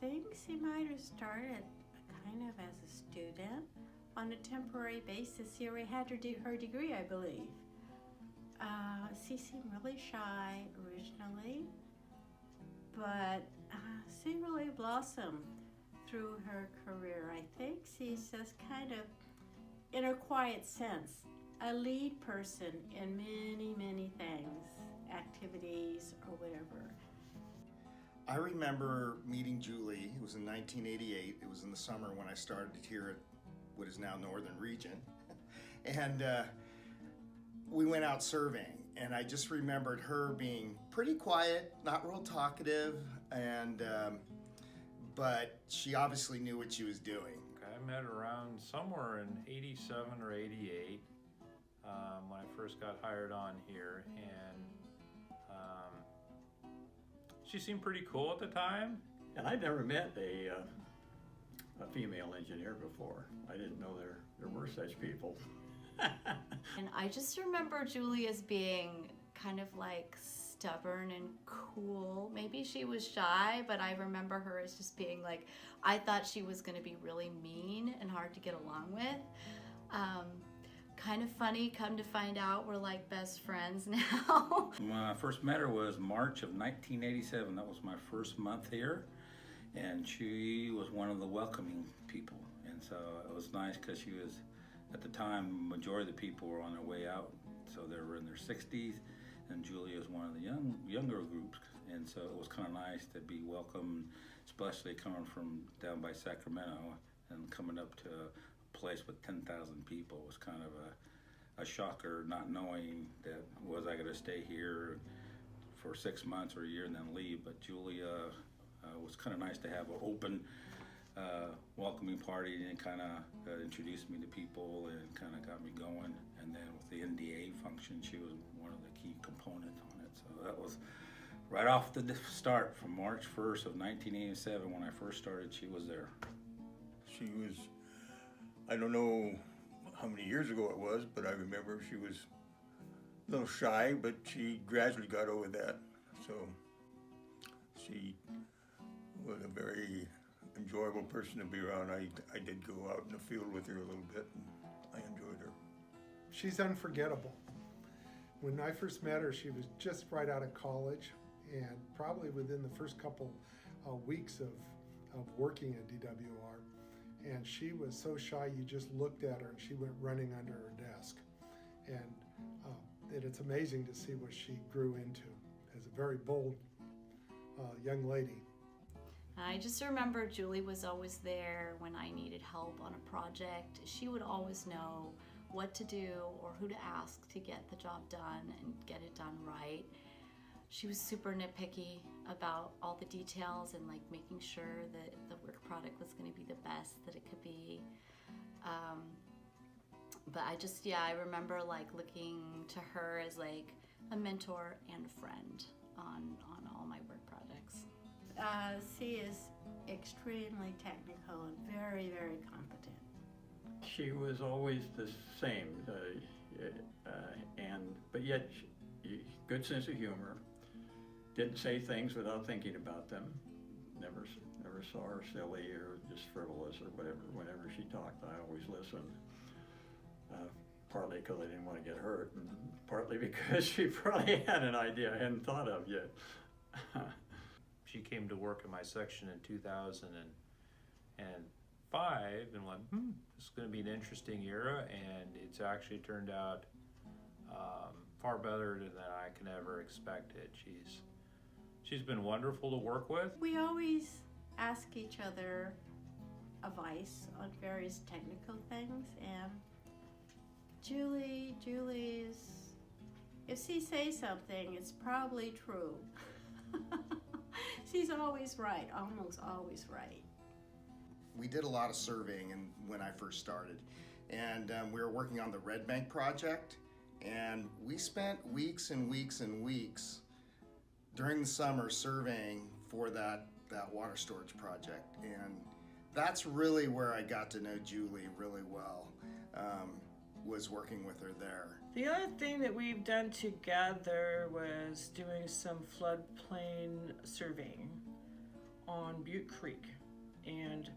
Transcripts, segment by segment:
think she might have started kind of as a student on a temporary basis. She already had her degree, I believe. She seemed really shy originally, but she really blossomed through her career. I think she's just kind of, in a quiet sense, a lead person in many, many things, activities or whatever. I remember meeting Julie. It was in 1988. It was in the summer when I started here at what is now Northern Region. And we went out surveying, and I just remembered her being pretty quiet, not real talkative, and but she obviously knew what she was doing. I met her around somewhere in 87 or 88 when I first got hired on here, and she seemed pretty cool at the time. And I'd never met a female engineer before. I didn't know there were such people. And I just remember Julie as being kind of like stubborn and cool. Maybe she was shy, but I remember her as just being like, I thought she was going to be really mean and hard to get along with. Kind of funny, come to find out we're like best friends now. When I first met her was March of 1987. That was my first month here, and she was one of the welcoming people. And so it was nice because she was, at the time, the majority of the people were on their way out. So they were in their 60s, and Julie was one of the younger groups. And so it was kind of nice to be welcomed, especially coming from down by Sacramento and coming up to a place with 10,000 people. Was kind of a shocker, not knowing that was I going to stay here for 6 months or a year and then leave. But Julia was kind of nice to have an open welcoming party, and kind of introduced me to people and kind of got me going. And then with the NDA function, she was one of the key components on it. So that was right off the start. From March 1st of 1987, when I first started, she was there. She was, I don't know how many years ago it was, but I remember she was a little shy, but she gradually got over that. So she was a very enjoyable person to be around. I did go out in the field with her a little bit, and I enjoyed her. She's unforgettable. When I first met her, she was just right out of college, and probably within the first couple weeks of working at DWR, and she was so shy you just looked at her and she went running under her desk. And it's amazing to see what she grew into as a very bold young lady. I just remember Julie was always there when I needed help on a project. She would always know what to do or who to ask to get the job done and get it done right. She was super nitpicky about all the details and like making sure that the work product was going to be the best that it could be. But I remember like looking to her as like a mentor and a friend on all my work projects. She is extremely technical and very, very competent. She was always the same, but yet good sense of humor. Didn't say things without thinking about them. Never saw her silly or just frivolous or whatever. Whenever she talked, I always listened. Partly because I didn't want to get hurt, and partly because she probably had an idea I hadn't thought of yet. She came to work in my section in 2005 and went, this is going to be an interesting era, and it's actually turned out far better than I can ever expect it. She's been wonderful to work with. We always ask each other advice on various technical things, and Julie's, if she says something, it's probably true. She's always right, almost always right. We did a lot of surveying when I first started, and we were working on the Red Bank project, and we spent weeks and weeks and weeks during the summer surveying for that water storage project. And that's really where I got to know Julie really well, was working with her there. The other thing that we've done together was doing some floodplain surveying on Butte Creek, and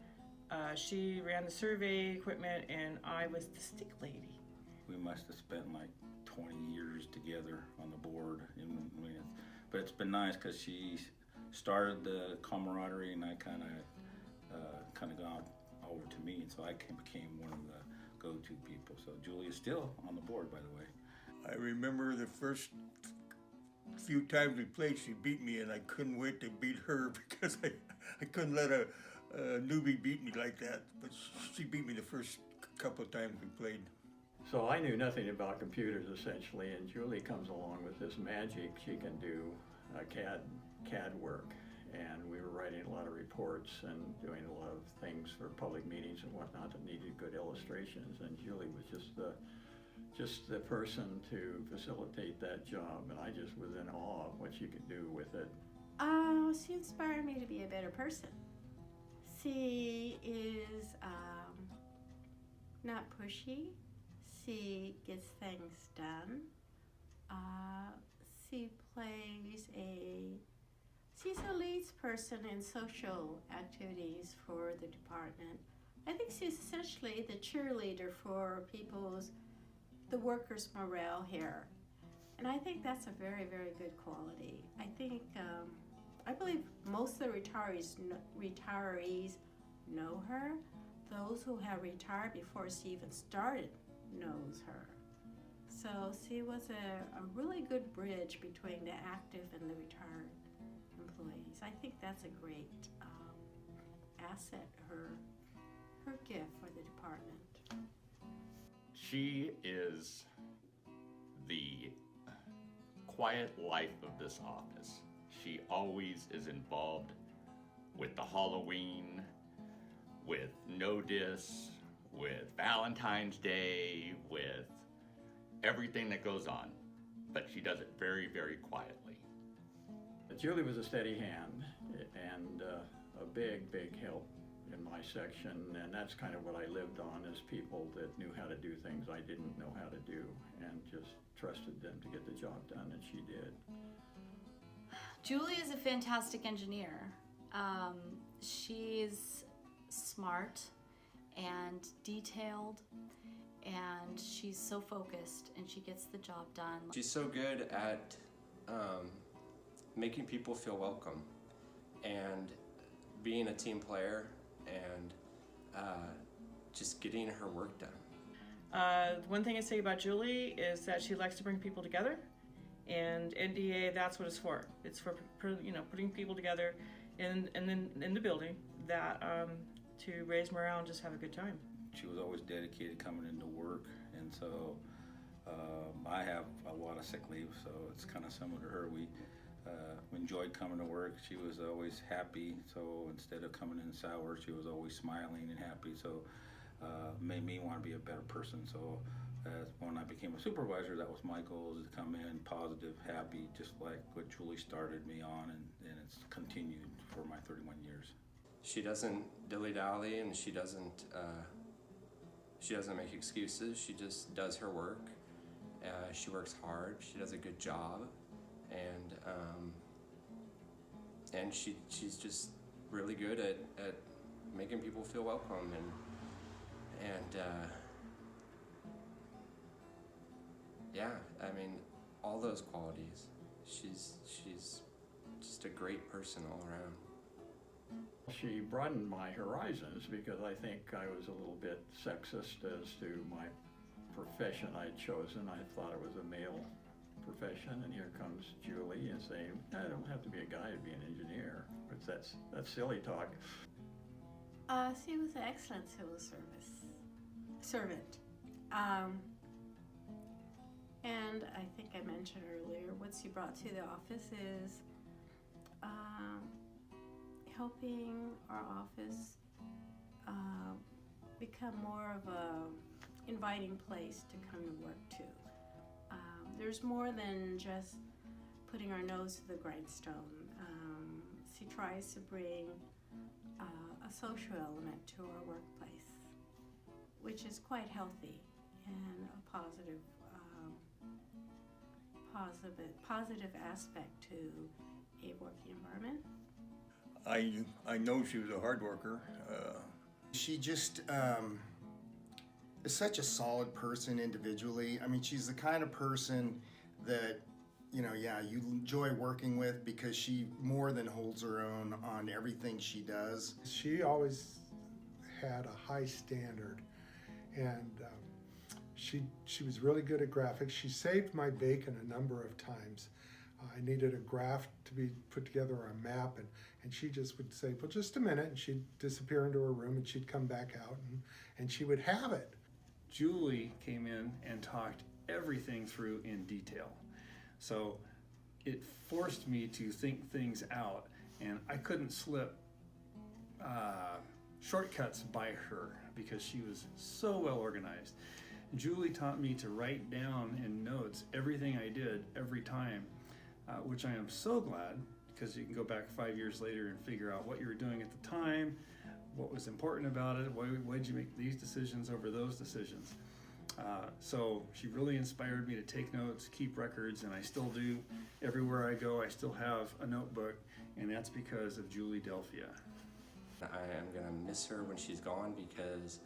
she ran the survey equipment, and I was the stick lady. We must have spent like 20 years together on the board, but it's been nice because she started the camaraderie, and I kind of got over to me, and so I became one of the go-to people. So Julie is still on the board, by the way. I remember the first few times we played, she beat me, and I couldn't wait to beat her because I couldn't let a newbie beat me like that. But she beat me the first couple of times we played. So I knew nothing about computers essentially, and Julie comes along with this magic. She can do CAD work, and we were writing a lot of reports and doing a lot of things for public meetings and whatnot that needed good illustrations, and Julie was just the person to facilitate that job, and I just was in awe of what she could do with it. She inspired me to be a better person. She is not pushy. She gets things done. She's a leads person in social activities for the department. I think she's essentially the cheerleader for the workers' morale here. And I think that's a very, very good quality. I believe most of the retirees know her. Those who have retired before she even started knows her. So she was a really good bridge between the active and the retired employees. I think that's a great asset, her gift for the department. She is the quiet life of this office. She always is involved with the Halloween, with NoDis, with Valentine's Day, with everything that goes on, but she does it very, very quietly. Julie was a steady hand and a big, big help in my section, and that's kind of what I lived on, is people that knew how to do things I didn't know how to do, and just trusted them to get the job done, and she did. Julie is a fantastic engineer. She's smart and detailed, and she's so focused, and she gets the job done. She's so good at making people feel welcome and being a team player and just getting her work done. One thing I say about Julie is that she likes to bring people together, and NDA, that's what it's for. It's for putting people together in the building that to raise morale and just have a good time. She was always dedicated coming into work, and so I have a lot of sick leave, so it's kind of similar to her. We enjoyed coming to work. She was always happy, so instead of coming in sour, she was always smiling and happy, so made me want to be a better person. So when I became a supervisor, that was my goal, is to come in positive, happy, just like what Julie started me on, and it's continued for my 31 years. She doesn't dilly-dally, and she doesn't make excuses. She just does her work. She works hard. She does a good job, and she's just really good at making people feel welcome, and yeah, I mean, all those qualities. She's just a great person all around. She broadened my horizons because I think I was a little bit sexist as to my profession I'd chosen. I thought it was a male profession, and here comes Julie and saying, I don't have to be a guy to be an engineer. But that's silly talk. She was an excellent civil servant. And I think I mentioned earlier, what she brought to the office is helping our office become more of a inviting place to come to work to. There's more than just putting our nose to the grindstone. She tries to bring a social element to our workplace, which is quite healthy and a positive aspect to a working environment. I know she was a hard worker. She just is such a solid person individually. I mean, she's the kind of person that, you enjoy working with because she more than holds her own on everything she does. She always had a high standard, and she was really good at graphics. She saved my bacon a number of times. I needed a graph to be put together or a map, and she just would say, well, just a minute, and she'd disappear into her room, and she'd come back out, and she would have it. Julie came in and talked everything through in detail. So it forced me to think things out, and I couldn't slip shortcuts by her because she was so well organized. Julie taught me to write down in notes everything I did every time, which I am so glad, because you can go back 5 years later and figure out what you were doing at the time, what was important about it, why did you make these decisions over those decisions. So she really inspired me to take notes, keep records, and I still do. Everywhere I go, I still have a notebook, and that's because of Julie Delphia. I am gonna miss her when she's gone because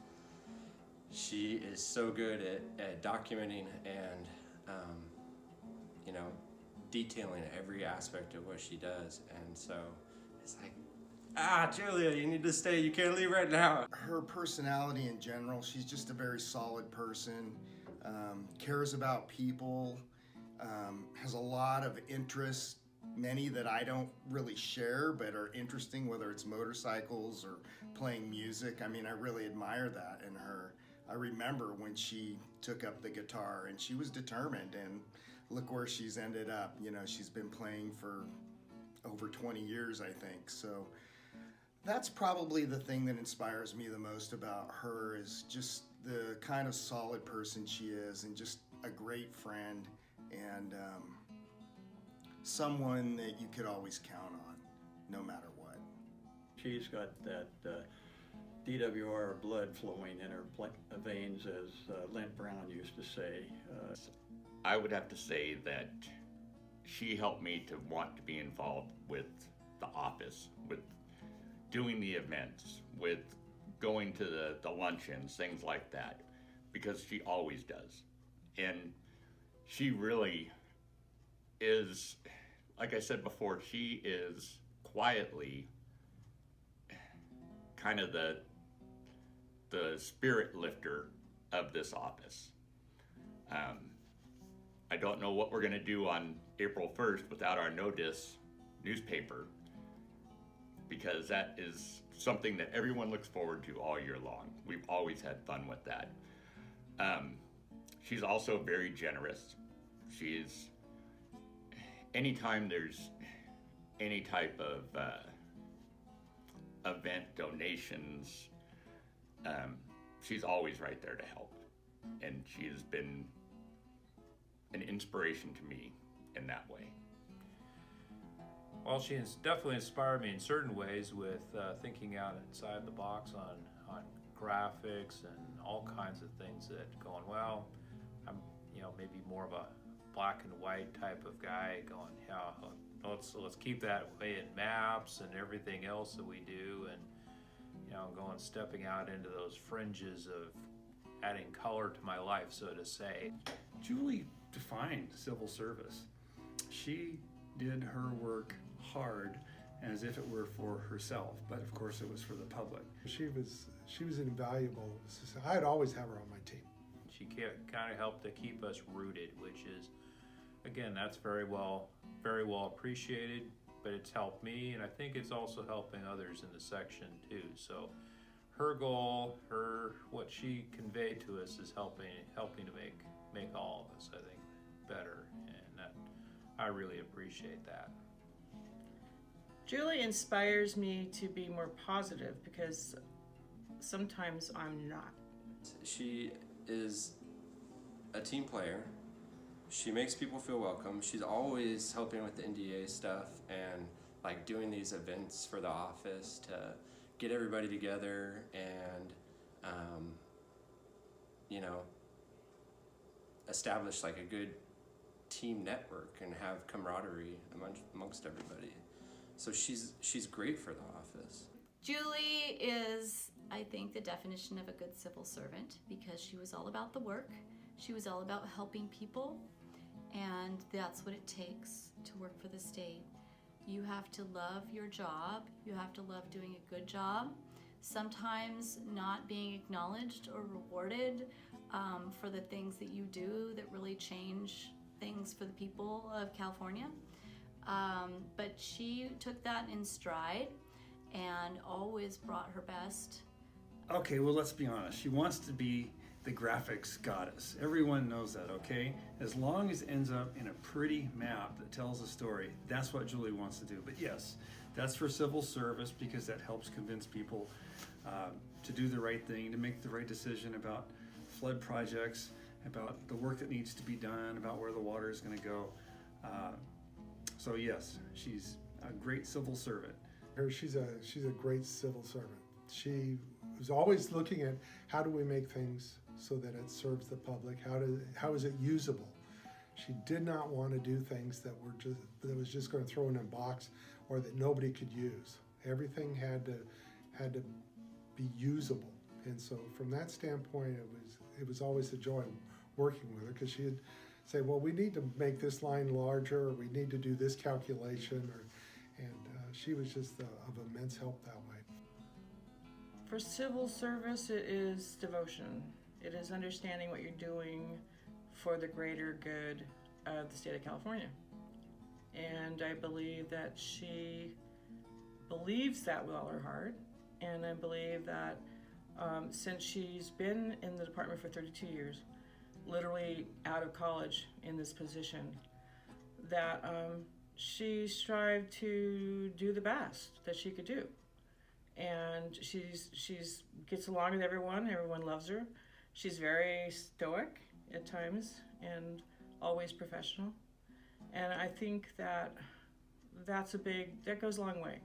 she is so good at documenting and detailing every aspect of what she does. And so it's like, Julia, you need to stay. You can't leave right now. Her personality in general, she's just a very solid person, cares about people, has a lot of interests, many that I don't really share but are interesting, whether it's motorcycles or playing music. I mean, I really admire that in her. I remember when she took up the guitar and she was determined, and look where she's ended up. She's been playing for over 20 years, I think. So that's probably the thing that inspires me the most about her, is just the kind of solid person she is, and just a great friend, and someone that you could always count on, no matter what. She's got that DWR blood flowing in her veins, as Lent Brown used to say. I would have to say that she helped me to want to be involved with the office, with doing the events, with going to the luncheons, things like that, because she always does. And she really is, like I said before, she is quietly kind of the spirit lifter of this office. I don't know what we're going to do on April 1st without our Notice newspaper, because that is something that everyone looks forward to all year long. We've always had fun with that. She's also very generous. She's, anytime there's any type of event, donations, she's always right there to help. And she has been an inspiration to me in that way. Well, she has definitely inspired me in certain ways with thinking outside the box on graphics and all kinds of things that going, well, I'm maybe more of a black and white type of guy, going, let's keep that way in maps and everything else that we do, and stepping out into those fringes of adding color to my life, so to say. Julie defined civil service. She did her work hard as if it were for herself, but of course it was for the public. She was invaluable. I'd always have her on my team. She kind of helped to keep us rooted, which is, again, that's very well appreciated, but it's helped me, and I think it's also helping others in the section too. So her goal, what she conveyed to us is helping to make all of us, I think, better, and that I really appreciate that. Julie inspires me to be more positive because sometimes I'm not. She is a team player. She makes people feel welcome. She's always helping with the NDA stuff and doing these events for the office to get everybody together and establish a good team network and have camaraderie amongst everybody. So she's great for the office. Julie is, I think, the definition of a good civil servant because she was all about the work. She was all about helping people, and that's what it takes to work for the state. You have to love your job. You have to love doing a good job. Sometimes not being acknowledged or rewarded for the things that you do that really change things for the people of California. But she took that in stride and always brought her best. Okay, well, let's be honest. She wants to be the graphics goddess. Everyone knows that, okay? As long as it ends up in a pretty map that tells a story, that's what Julie wants to do. But yes, that's for civil service because that helps convince people to do the right thing, to make the right decision about flood projects, about the work that needs to be done, about where the water is going to go. So yes, she's a great civil servant. She's a great civil servant. She was always looking at how do we make things so that it serves the public. How is it usable? She did not want to do things that was just going to throw in a box or that nobody could use. Everything had to be usable. And so from that standpoint, it was always a joy working with her because she'd say, well, we need to make this line larger, or we need to do this calculation, and she was just of immense help that way. For civil service, it is devotion. It is understanding what you're doing for the greater good of the state of California. And I believe that she believes that with all her heart. And I believe that since she's been in the department for 32 years, literally out of college in this position, that she strived to do the best that she could do. And she's gets along with everyone. Everyone loves her. She's very stoic at times and always professional. And I think that that goes a long way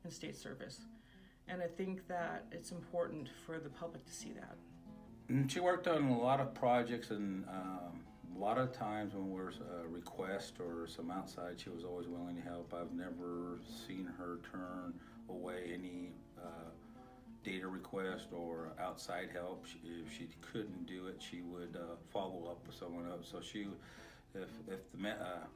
in state service. And I think that it's important for the public to see that. And she worked on a lot of projects, and a lot of times when there was a request or some outside, she was always willing to help. I've never seen her turn away any data request or outside help. If she couldn't do it, she would follow up with someone else. So if the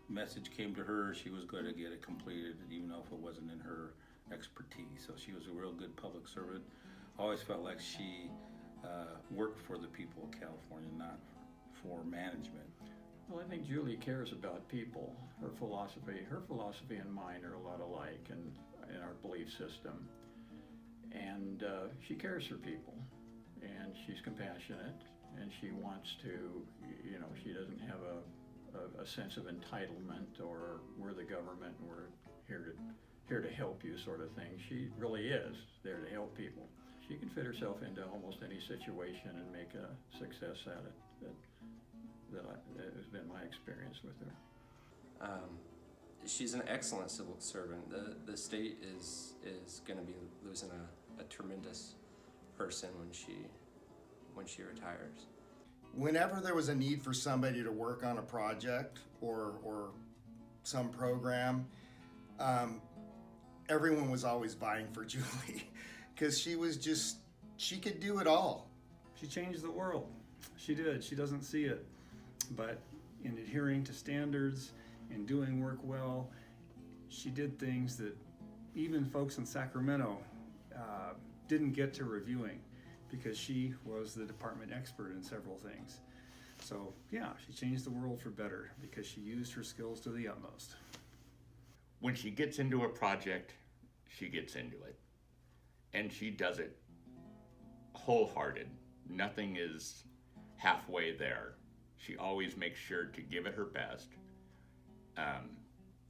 message came to her, she was going to get it completed, even though if it wasn't in her expertise. So she was a real good public servant. I always felt like she worked for the people of California, not for management. Well, I think Julie cares about people. Her philosophy and mine are a lot alike in our belief system. And she cares for people, and she's compassionate, and she wants to, she doesn't have a sense of entitlement or we're the government and we're here to help you sort of thing. She really is there to help people. She can fit herself into almost any situation and make a success at it. That has been my experience with her. She's an excellent civil servant. The state is going to be losing a tremendous person when she retires. Whenever there was a need for somebody to work on a project or some program, everyone was always vying for Julie because she could do it all. She changed the world. She did. She doesn't see it. But in adhering to standards and doing work well, she did things that even folks in Sacramento didn't get to reviewing because she was the department expert in several things. So yeah, she changed the world for better because she used her skills to the utmost. When she gets into a project, she gets into it. And she does it wholehearted. Nothing is halfway there. She always makes sure to give it her best.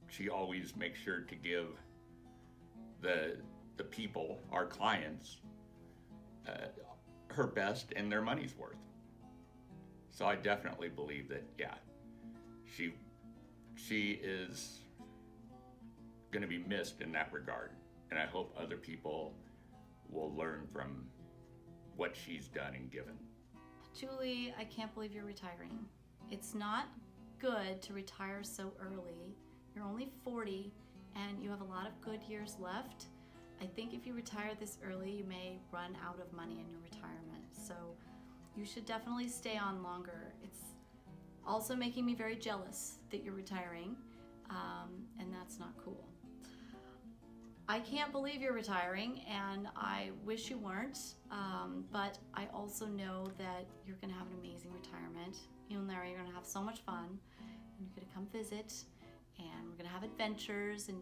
She always makes sure to give the people, our clients, her best and their money's worth. So I definitely believe that, yeah, she is going to be missed in that regard. And I hope other people will learn from what she's done and given. Julie, I can't believe you're retiring. It's not good to retire so early. You're only 40 and you have a lot of good years left. I think if you retire this early, you may run out of money in your retirement. So you should definitely stay on longer. It's also making me very jealous that you're retiring, and that's not cool. I can't believe you're retiring, and I wish you weren't, but I also know that you're gonna have an amazing retirement. You and Larry are gonna have so much fun, and you're gonna come visit, and we're gonna have adventures, and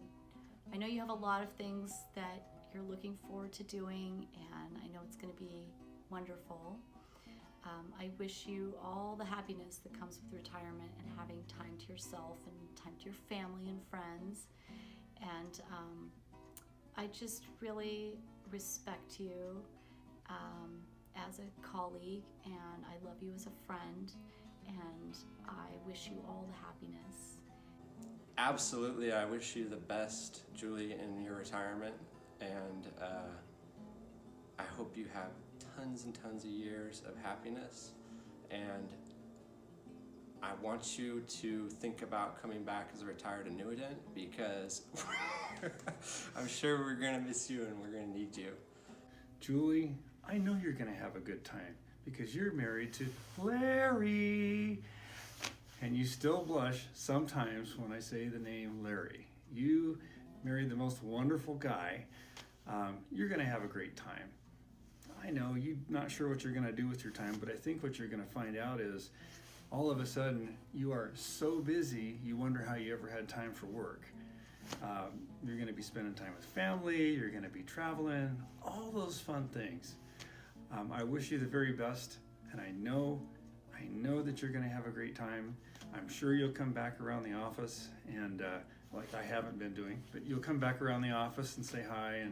I know you have a lot of things that you're looking forward to doing, and I know it's gonna be wonderful. I wish you all the happiness that comes with retirement and having time to yourself and time to your family and friends. And I just really respect you as a colleague, and I love you as a friend, and I wish you all the happiness. Absolutely, I wish you the best, Julie, in your retirement, and I hope you have tons and tons of years of happiness, and I want you to think about coming back as a retired annuitant, because I'm sure we're gonna miss you and we're gonna need you. Julie, I know you're gonna have a good time because you're married to Larry. And you still blush sometimes when I say the name Larry. You married the most wonderful guy. You're gonna have a great time. I know you're not sure what you're gonna do with your time, but I think what you're gonna find out is all of a sudden you are so busy, you wonder how you ever had time for work. You're gonna be spending time with family, you're gonna be traveling, all those fun things. I wish you the very best, and I know that you're gonna have a great time. I'm sure you'll come back around the office, and like I haven't been doing, but you'll come back around the office and say hi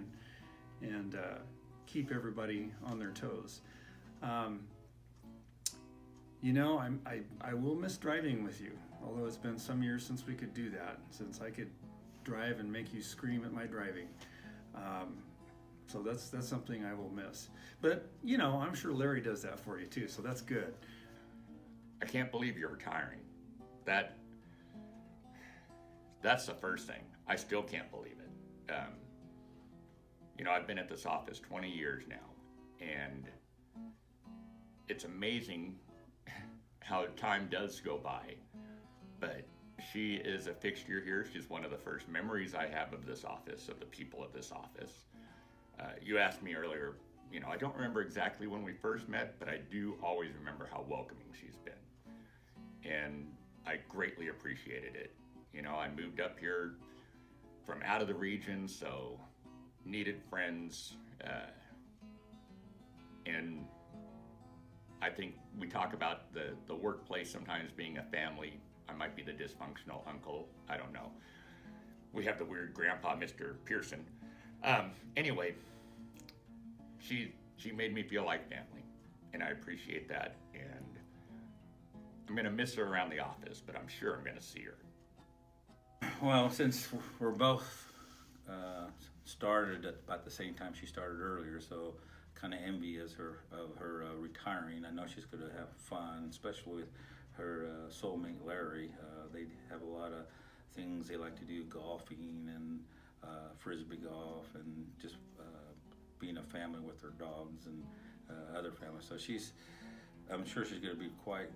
and keep everybody on their toes. You know, I will miss driving with you, although it's been some years since we could do that, since I could drive and make you scream at my driving. So that's something I will miss. But, you know, I'm sure Larry does that for you too, so that's good. I can't believe you're retiring. That's the first thing. I still can't believe it. You know, I've been at this office 20 years now, and it's amazing how time does go by. But she is a fixture here. She's one of the first memories I have of this office, of the people at this office. You asked me earlier, you know, I don't remember exactly when we first met, but I do always remember how welcoming she's been. And I greatly appreciated it. You know, I moved up here from out of the region, so needed friends. And I think we talk about the workplace sometimes being a family. I might be the dysfunctional uncle, I don't know. We have the weird grandpa, Mr. Pearson. Anyway, she made me feel like family, and I appreciate that. And I'm gonna miss her around the office, but I'm sure I'm gonna see her. Well, since we're both started at about the same time she started earlier, so kind of envious of her retiring. I know she's going to have fun, especially with her soulmate Larry. They have a lot of things they like to do, golfing and frisbee golf, and just being a family with her dogs and other families. So I'm sure she's going to be quite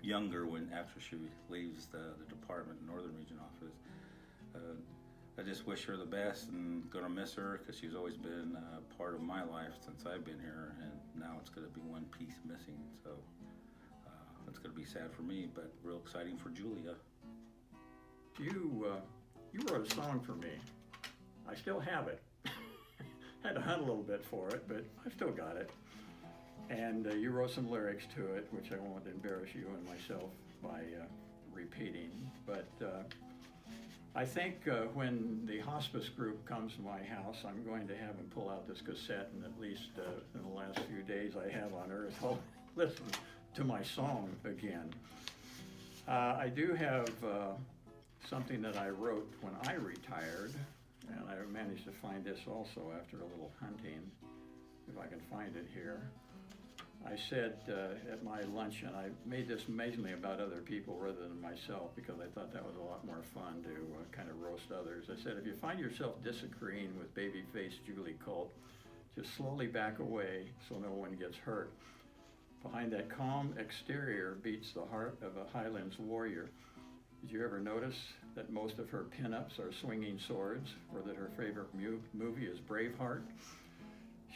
younger after she leaves the department, Northern Region office. I just wish her the best, and gonna miss her because she's always been part of my life since I've been here, and now it's gonna be one piece missing. So it's gonna be sad for me, but real exciting for Julia. You wrote a song for me. I still have it. Had to hunt a little bit for it, but I still got it. And you wrote some lyrics to it, which I won't embarrass you and myself by repeating. But I think when the hospice group comes to my house, I'm going to have them pull out this cassette, and at least in the last few days I have on earth, I'll listen to my song again. I do have something that I wrote when I retired, and I managed to find this also after a little hunting, if I can find it here. I said at my lunch, and I made this amazingly about other people rather than myself because I thought that was a lot more fun to kind of roast others. I said, if you find yourself disagreeing with babyface Julie Colt, just slowly back away so no one gets hurt. Behind that calm exterior beats the heart of a Highlands warrior. Did you ever notice that most of her pinups are swinging swords, or that her favorite movie is Braveheart?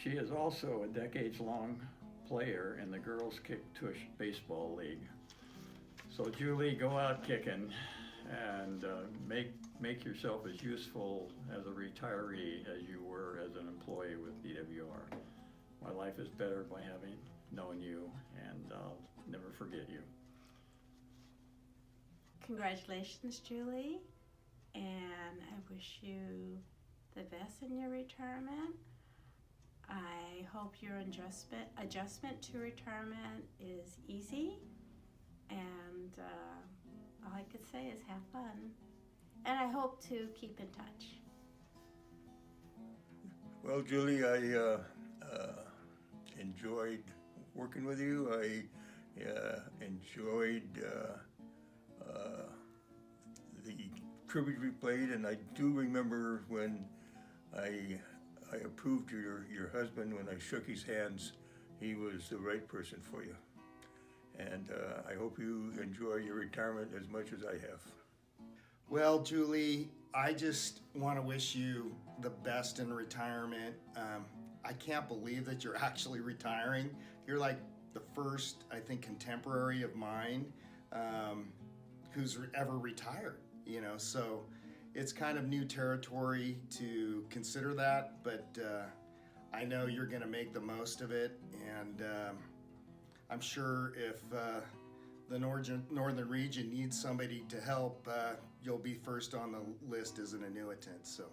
She is also a decades-long player in the Girls Kick Tush Baseball League. So Julie, go out kicking and make yourself as useful as a retiree as you were as an employee with DWR. My life is better by having known you, and I'll never forget you. Congratulations, Julie, and I wish you the best in your retirement. I hope your adjustment to retirement is easy, and all I could say is have fun. And I hope to keep in touch. Well, Julie, I enjoyed working with you. I enjoyed the tribute we played, and I do remember when I approved your husband. When I shook his hands, he was the right person for you. And I hope you enjoy your retirement as much as I have. Well, Julie, I just want to wish you the best in retirement. I can't believe that you're actually retiring. You're like the first, I think, contemporary of mine who's ever retired, you know, so it's kind of new territory to consider that, but I know you're going to make the most of it, and I'm sure if the northern region needs somebody to help, you'll be first on the list as an annuitant. So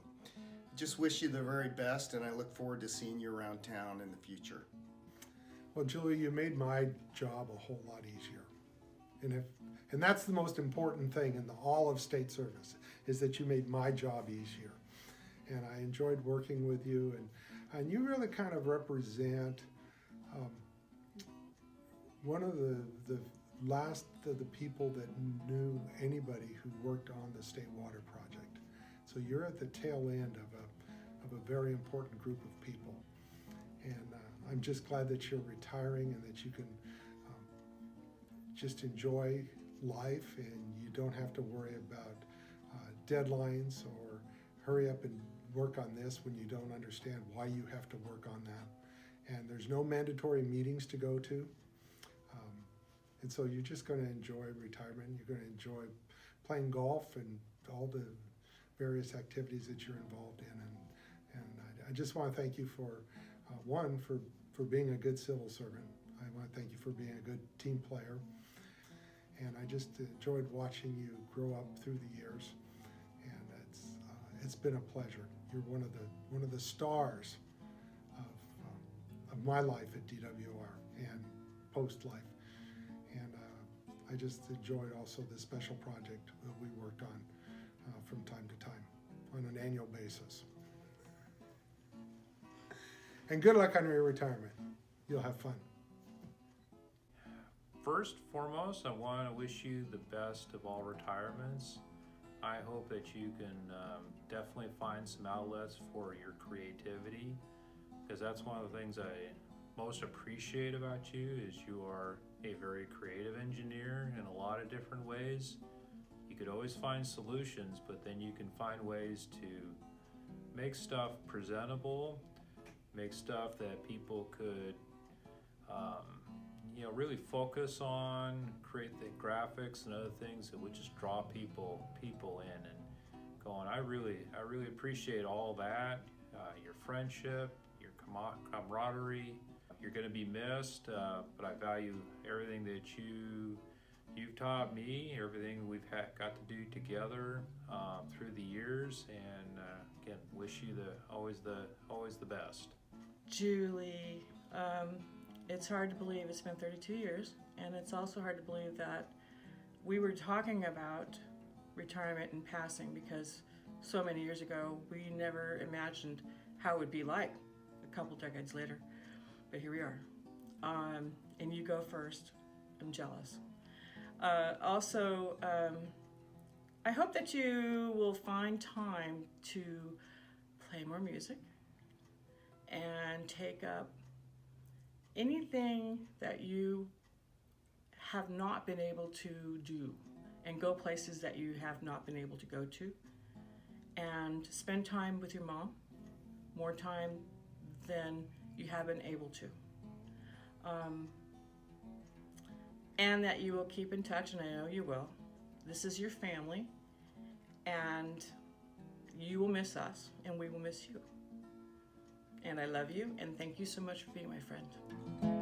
just wish you the very best, and I look forward to seeing you around town in the future. Well, Julie, you made my job a whole lot easier. And that's the most important thing in all of state service, is that you made my job easier. And I enjoyed working with you, and you really kind of represent one of the last of the people that knew anybody who worked on the State Water Project. So you're at the tail end of a very important group of people. And I'm just glad that you're retiring and that you can just enjoy life, and you don't have to worry about deadlines or hurry up and work on this when you don't understand why you have to work on that. And there's no mandatory meetings to go to. And so you're just going to enjoy retirement. You're going to enjoy playing golf and all the various activities that you're involved in. And I just want to thank you for, one, for being a good civil servant. I want to thank you for being a good team player. And I just enjoyed watching you grow up through the years. And it's been a pleasure. You're one of the stars of my life at DWR and post-life. And I just enjoyed also the special project that we worked on from time to time on an annual basis. And good luck on your retirement. You'll have fun. First, foremost, I want to wish you the best of all retirements. I hope that you can definitely find some outlets for your creativity, because that's one of the things I most appreciate about you is you are a very creative engineer in a lot of different ways. You could always find solutions, but then you can find ways to make stuff presentable, make stuff that people could really focus on, create the graphics and other things that would just draw people in and going. I really appreciate all that, your friendship, your camaraderie. You're going to be missed, but I value everything that you've taught me, everything we've got to do together through the years, and again, wish you always the best. Julie, it's hard to believe it's been 32 years, and it's also hard to believe that we were talking about retirement and passing, because so many years ago we never imagined how it would be like a couple decades later. But here we are. and you go first. I'm jealous. Also, I hope that you will find time to play more music and take up anything that you have not been able to do, and go places that you have not been able to go to, and spend time with your mom, more time than you have been able to. And that you will keep in touch, and I know you will. This is your family, and you will miss us, and we will miss you. And I love you, and thank you so much for being my friend.